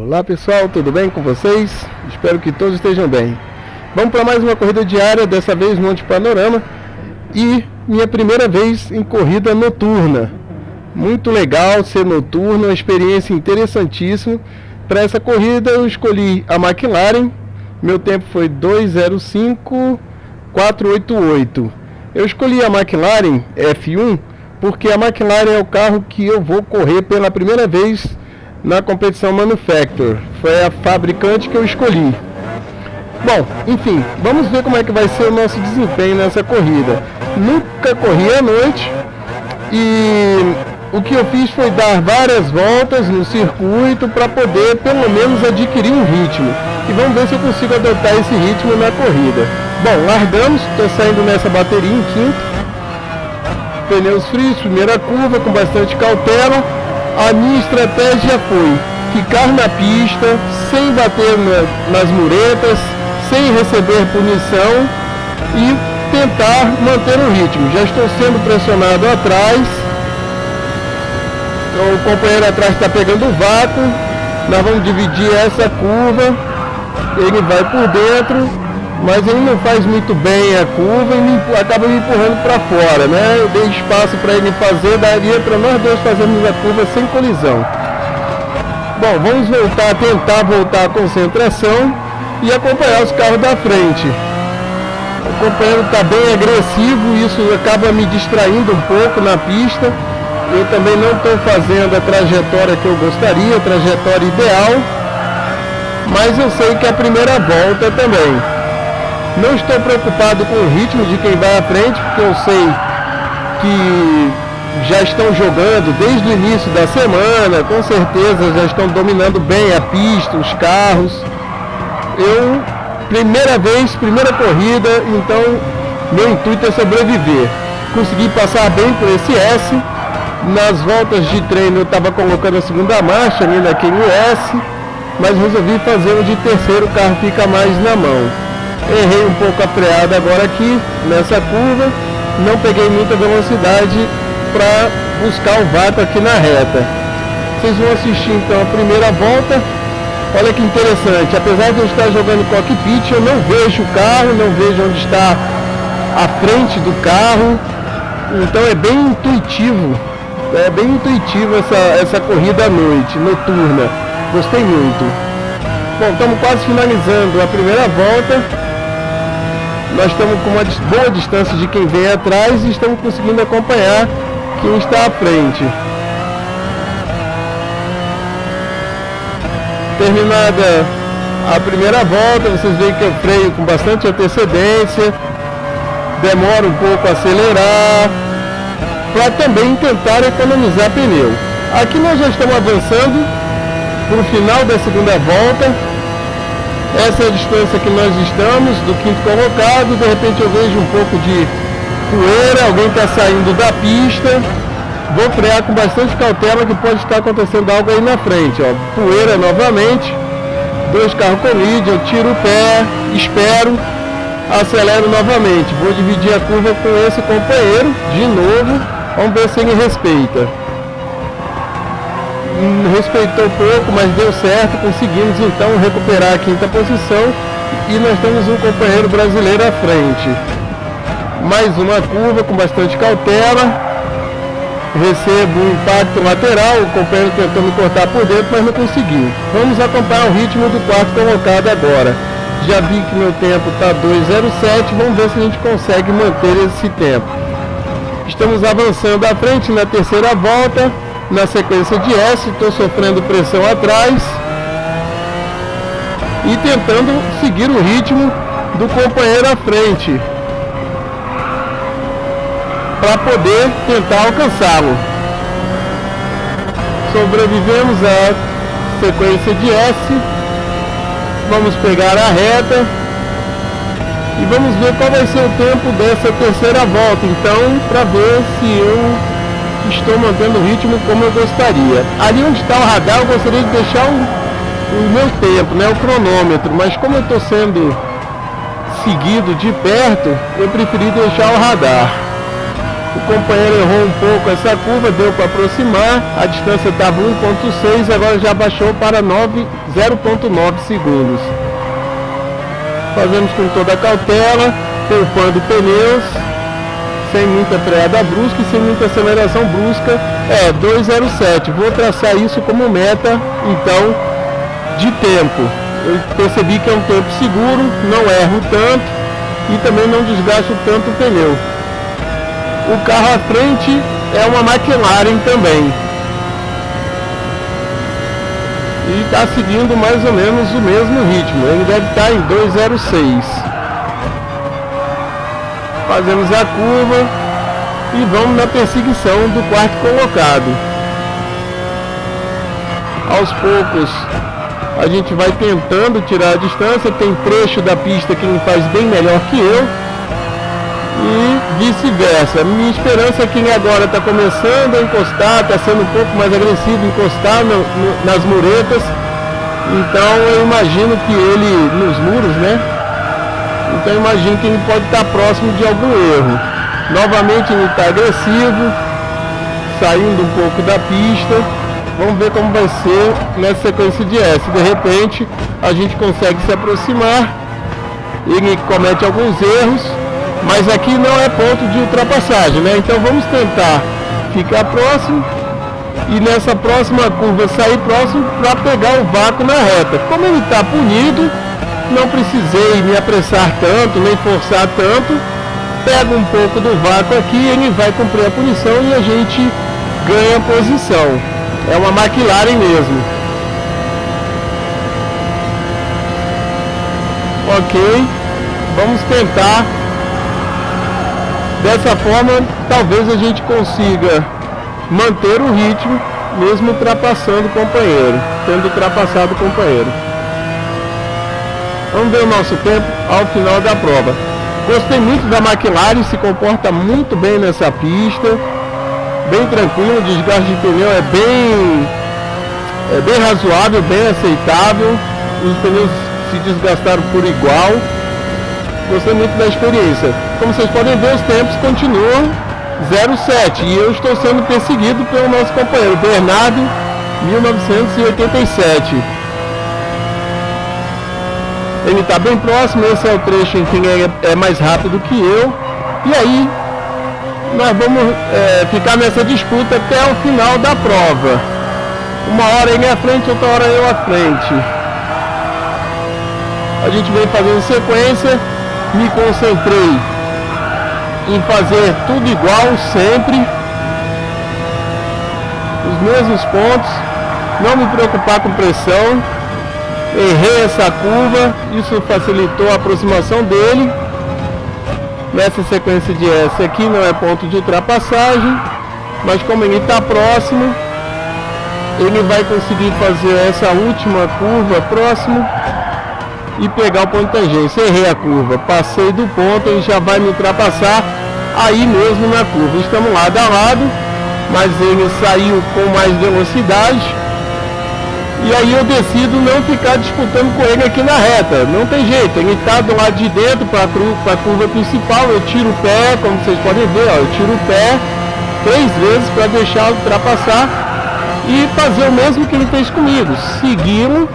Olá pessoal, tudo bem com vocês? Espero que todos estejam bem. Vamos para mais uma corrida diária, dessa vez Monte Panorama. E minha primeira vez em corrida noturna. Muito legal ser noturno, uma experiência interessantíssima. Para essa corrida eu escolhi a McLaren. Meu tempo foi 2:05.488. Eu escolhi a McLaren F1 porque a McLaren é o carro que eu vou correr pela primeira vez na competição Manufacturer. Foi a fabricante que eu escolhi. Bom, enfim, vamos ver como é que vai ser o nosso desempenho nessa corrida. Nunca corri à noite e o que eu fiz foi dar várias voltas no circuito para poder pelo menos adquirir um ritmo. E vamos ver se eu consigo adotar esse ritmo na corrida. Bom, largamos, estou saindo nessa bateria em quinto. Pneus frios, primeira curva com bastante cautela. A minha estratégia foi ficar na pista, sem bater nas muretas, sem receber punição e tentar manter o ritmo. Já estou sendo pressionado atrás, o companheiro atrás está pegando o vácuo. Nós vamos dividir essa curva, ele vai por dentro, mas ele não faz muito bem a curva e acaba me empurrando para fora, né? Eu dei espaço para ele fazer, daria para nós dois fazermos a curva sem colisão. Bom, vamos tentar voltar à concentração e acompanhar os carros da frente. O companheiro está bem agressivo, isso acaba me distraindo um pouco na pista. Eu também não estou fazendo a trajetória que eu gostaria, a trajetória ideal, mas eu sei que é a primeira volta também. Não estou preocupado com o ritmo de quem vai à frente, porque eu sei que já estão jogando desde o início da semana, com certeza já estão dominando bem a pista, os carros. Primeira vez, primeira corrida, então meu intuito é sobreviver. Consegui passar bem por esse S. Nas voltas de treino eu estava colocando a segunda marcha ali naquele S, mas resolvi fazer o de terceiro, o carro fica mais na mão. Errei um pouco a freada agora aqui, nessa curva, não peguei muita velocidade para buscar o vácuo aqui na reta. Vocês vão assistir então a primeira volta. Olha que interessante, apesar de eu estar jogando cockpit, eu não vejo o carro, não vejo onde está a frente do carro, então é bem intuitivo. É bem intuitivo essa corrida à noite, noturna. Gostei muito. Bom, estamos quase finalizando a primeira volta. Nós estamos com uma boa distância de quem vem atrás e estamos conseguindo acompanhar quem está à frente. Terminada a primeira volta, vocês veem que eu freio com bastante antecedência. Demora um pouco a acelerar, para também tentar economizar pneu. Aqui nós já estamos avançando para o final da segunda volta. Essa é a distância que nós estamos do quinto colocado. De repente eu vejo um pouco de poeira, alguém está saindo da pista. Vou frear com bastante cautela que pode estar acontecendo algo aí na frente. Ó. Poeira novamente, dois carros colidem, eu tiro o pé, espero, acelero novamente. Vou dividir a curva com esse companheiro de novo. Vamos ver se ele respeita. Respeitou pouco, mas deu certo. Conseguimos então recuperar a quinta posição. E nós temos um companheiro brasileiro à frente. Mais uma curva com bastante cautela. Recebo um impacto lateral. O companheiro tentou me cortar por dentro, mas não conseguiu. Vamos acompanhar o ritmo do quarto colocado agora. Já vi que meu tempo está 2:07. Vamos ver se a gente consegue manter esse tempo. Estamos avançando à frente na terceira volta, na sequência de S, estou sofrendo pressão atrás e tentando seguir o ritmo do companheiro à frente para poder tentar alcançá-lo. Sobrevivemos à sequência de S, vamos pegar a reta. E vamos ver qual vai ser o tempo dessa terceira volta, então, para ver se eu estou mantendo o ritmo como eu gostaria. Ali onde está o radar, eu gostaria de deixar o meu tempo, né, o cronômetro, mas como eu estou sendo seguido de perto, eu preferi deixar o radar. O companheiro errou um pouco essa curva, deu para aproximar, a distância estava 1.6, agora já baixou para 0.9 segundos. Fazemos com toda a cautela, poupando pneus, sem muita freada brusca e sem muita aceleração brusca. 2:07, vou traçar isso como meta, então, de tempo. Eu percebi que é um tempo seguro, não erro tanto e também não desgasto tanto o pneu. O carro à frente é uma McLaren também. E está seguindo mais ou menos o mesmo ritmo. Ele deve estar em 2:06. Fazemos a curva e vamos na perseguição do quarto colocado. Aos poucos a gente vai tentando tirar a distância. Tem trecho da pista que ele faz bem melhor que eu e vice-versa. Minha esperança é que ele agora está começando a encostar, está sendo um pouco mais agressivo, encostar nas muretas. Então eu imagino que ele, nos muros, né? Então eu imagino que ele pode estar próximo de algum erro. Novamente ele está agressivo, saindo um pouco da pista. Vamos ver como vai ser nessa sequência de S. De repente a gente consegue se aproximar. Ele comete alguns erros, mas aqui não é ponto de ultrapassagem, né? Então vamos tentar ficar próximo e nessa próxima curva sair próximo para pegar o vácuo na reta. Como ele está punido, não precisei me apressar tanto, nem forçar tanto. Pego um pouco do vácuo aqui, ele vai cumprir a punição e a gente ganha posição. É uma McLaren mesmo. Ok, vamos tentar. Dessa forma, talvez a gente consiga manter o ritmo, mesmo ultrapassando o companheiro, tendo ultrapassado o companheiro. Vamos ver o nosso tempo ao final da prova. Gostei muito da McLaren, se comporta muito bem nessa pista, bem tranquilo, o desgaste de pneu é bem razoável, bem aceitável, os pneus se desgastaram por igual. Gostei muito da experiência. Como vocês podem ver, os tempos continuam 0,7 e eu estou sendo perseguido pelo nosso companheiro Bernardo, 1987. Ele está bem próximo, esse é o trecho em que ele é mais rápido que eu. E aí nós vamos ficar nessa disputa até o final da prova. Uma hora ele à frente, outra hora eu à frente. A gente vem fazendo sequência. Me concentrei em fazer tudo igual sempre, os mesmos pontos, não me preocupar com pressão. Errei essa curva, isso facilitou a aproximação dele. Nessa sequência de S aqui não é ponto de ultrapassagem, mas como ele está próximo, ele vai conseguir fazer essa última curva próximo e pegar o ponto de tangência. Errei a curva, passei do ponto, ele já vai me ultrapassar aí mesmo na curva. Estamos lado a lado, mas ele saiu com mais velocidade e aí eu decido não ficar disputando com ele aqui na reta. Não tem jeito, ele está do lado de dentro para a curva principal. Eu tiro o pé, como vocês podem ver, ó, eu tiro o pé 3 vezes para deixar ultrapassar e fazer o mesmo que ele fez comigo, segui-lo,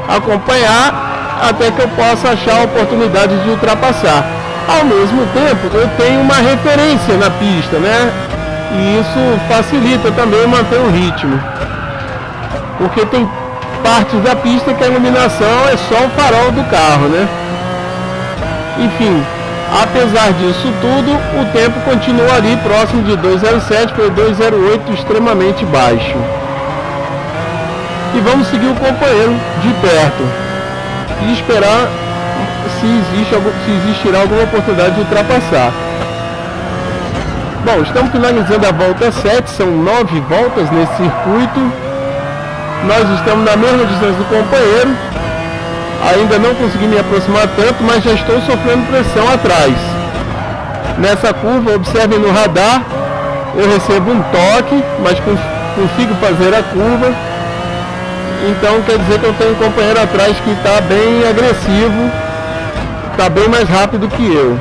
acompanhar até que eu possa achar a oportunidade de ultrapassar. Ao mesmo tempo, eu tenho uma referência na pista, né? E isso facilita também manter o ritmo. Porque tem partes da pista que a iluminação é só o farol do carro, né? Enfim, apesar disso tudo, o tempo continua ali próximo de 2:07, foi 2:08, extremamente baixo. E vamos seguir o companheiro de perto e esperar se existirá alguma oportunidade de ultrapassar. Bom, estamos finalizando a volta 7, são 9 voltas nesse circuito. Nós estamos na mesma distância do companheiro, ainda não consegui me aproximar tanto, mas já estou sofrendo pressão atrás. Nessa curva, observem no radar, eu recebo um toque, mas consigo fazer a curva. Então quer dizer que eu tenho um companheiro atrás que está bem agressivo, está bem mais rápido que eu.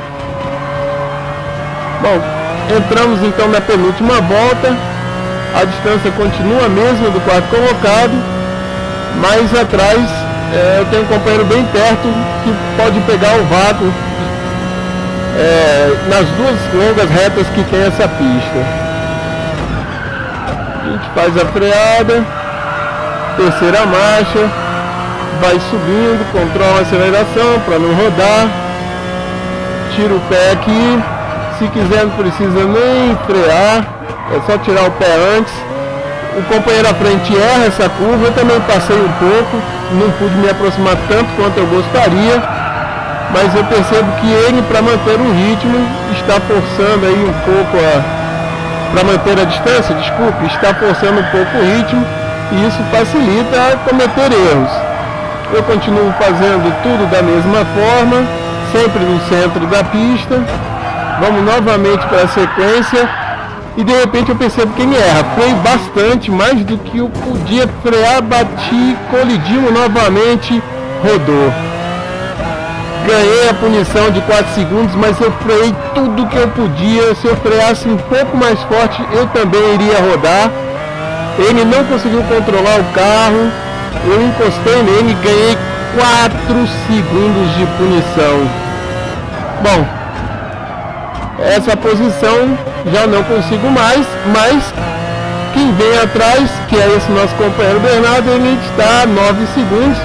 Bom, Entramos então na penúltima volta, a distância continua a mesma do quarto colocado, mas atrás eu tenho um companheiro bem perto que pode pegar o vácuo nas duas longas retas que tem essa pista. A gente faz a freada, terceira marcha, vai subindo, controla a aceleração para não rodar, tira o pé aqui, se quiser não precisa nem frear, é só tirar o pé antes. O companheiro à frente erra essa curva, eu também passei um pouco, não pude me aproximar tanto quanto eu gostaria, mas eu percebo que ele, para manter o ritmo, está forçando aí um pouco para manter a distância, desculpe, está forçando um pouco o ritmo, e isso facilita cometer erros. Eu continuo fazendo tudo da mesma forma, sempre no centro da pista. Vamos novamente para a sequência e de repente eu percebo que ele erra. Freio bastante, mais do que eu podia frear, bati, colidimos novamente, rodou. Ganhei a punição de 4 segundos, mas eu freiei tudo que eu podia. Se eu freasse um pouco mais forte, eu também iria rodar. Ele não conseguiu controlar o carro, eu encostei nele e ganhei 4 segundos de punição. Bom, essa posição já não consigo mais, mas quem vem atrás, que é esse nosso companheiro Bernardo, ele está a 9 segundos,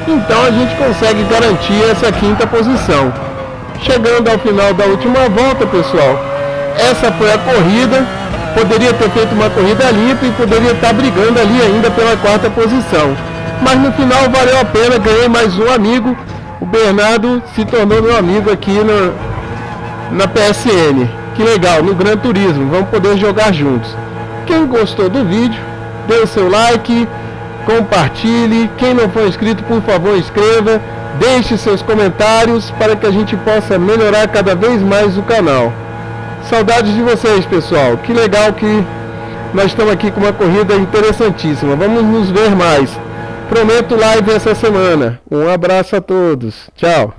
então a gente consegue garantir essa quinta posição. Chegando ao final da última volta, pessoal, essa foi a corrida. Poderia ter feito uma corrida limpa e poderia estar brigando ali ainda pela quarta posição, mas no final valeu a pena, ganhei mais um amigo. O Bernardo se tornou meu amigo aqui na PSN. Que legal, no Gran Turismo, vamos poder jogar juntos. Quem gostou do vídeo, dê o seu like, compartilhe. Quem não for inscrito, por favor, inscreva. Deixe seus comentários para que a gente possa melhorar cada vez mais o canal. Saudades de vocês, pessoal. Que legal que nós estamos aqui com uma corrida interessantíssima. Vamos nos ver mais. Prometo live essa semana. Um abraço a todos. Tchau.